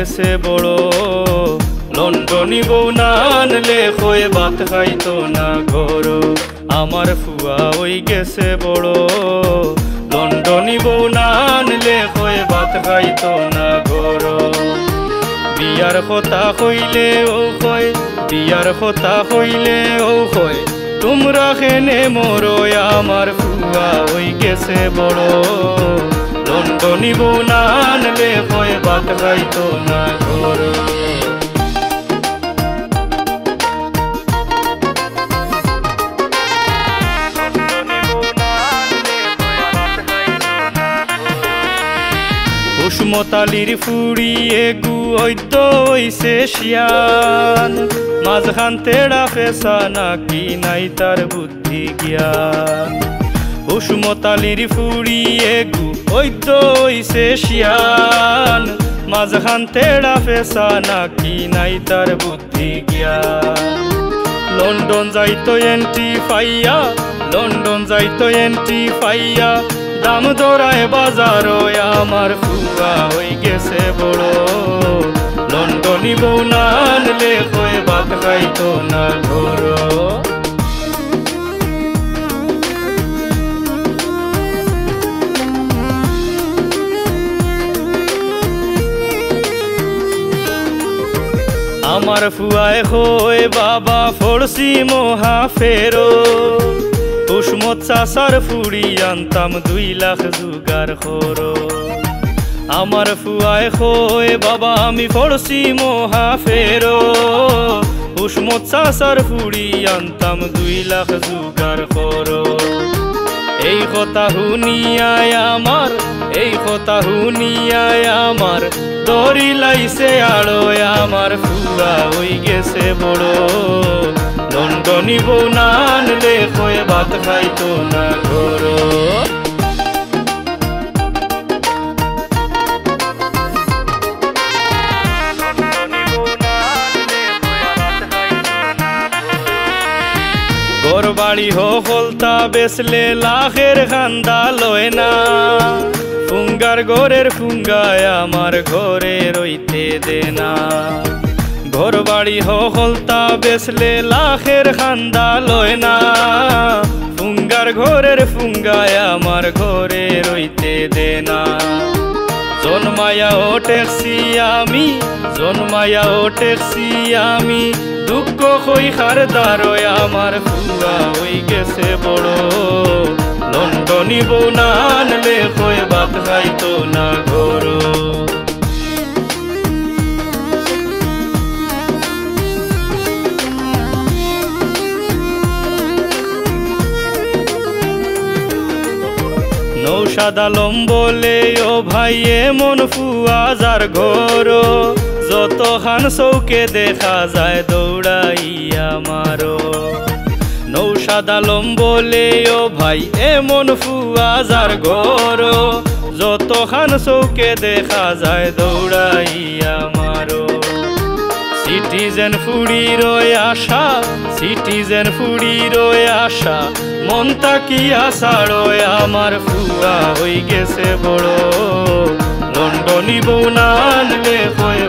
গেছে বড় লন্ডনী বউ না আনলে হয়ে ভাত খাইতো না ঘর আমার ফুয়া হই গেছে বড় লন্ডনী বউ না আনলে হয়ে ভাত খাইতো না ঘর বিয়ার কথা কইলে ও কয় বিয়ার কথা কইলে ও কয় তোমরা খেনে মরো আমার ফুয়া হই গেছে বড় লন্ডনী বউ না আনলে হয়ে ভাত খাইতো না ঘর কুসমতালির ফুড়িয়ে গুয়ত হইছে শিয়ান মাঝখান তেড়া ফেসা নাকি নাই তার বুদ্ধি জ্ঞান কুসমতালির ফুড়িয়ে গুয়ত হইছে শিয়ান মাঝখান তেড়া ফেসা নাকি নাই তার বুদ্ধি জ্ঞান লন্ডন যাইতো এন্ট্রি পাইয়া লন্ডন যাইতো এন্ট্রি পাইয়া দাম দরায় বাজার আমার ফুয়া হই গেছে বড় লন্ডনী বউ না আনলে হয়ে ভাত খাইতো না ঘর আমার ফুয়ায় হয়ে বাবা ফড়সি মহা ফেরো কুসমত চাচার ফুড়ি আনতাম 2 লাখ জুগার খরো আমার ফুয়ায় হয়ে বাবা আমি ফড়সি মহা ফেরো কুসমত চাচার ফুড়ি আনতাম 2 লাখ জুগার খরো এই কথা শুনিয়ায় আমার এই কথা শুনিয়ায় আমার দড়ি লাইছে আড়ো আমার ফুয়া হই গেছে বড় লন্ডনী বউ না আনলে হয়ে ভাত খাইতো না ঘর ঘর বাড়ি হলতা বেসলে লাখের খান্দা লয় না ফুঙ্গার ঘরের ফুঙ্গায় আমার ঘরে রইতে দে না ঘর বাড়ি হলতা বেসলে লাখের খান্দা লয় না ফুঙ্গার ঘরের ফুঙ্গায় আমার ঘরে রইতে দে না জন্মায়া ও ট্যাক্সি আমি জন্মায়া ও ট্যাক্সি আমি দুঃখ হই খারদার আমার ফুয়া হই গেছে বড় লন্ডনী বউ না আনলে হয়ে ভাত খাইতো না ঘর নৌশাদ আলম বলে ও ভাই এমন ফুয়া যার ঘর যত খান চৌকে দেখা যায় দৌড়াইয়া মারো নৌশাদ আলম বলে ও ভাই এমন ফুয়া যার ঘর যত খান চৌকে দেখা যায় দৌড়াইয়া মারো সিটিজেন ফুড়ির আশা সিটিজেন ফুড়ির আশা মন তাকিয়া ছাড়ো আমার ফুয়া হই গেছে বড় লন্ডনী বউ না আনলে হয়ে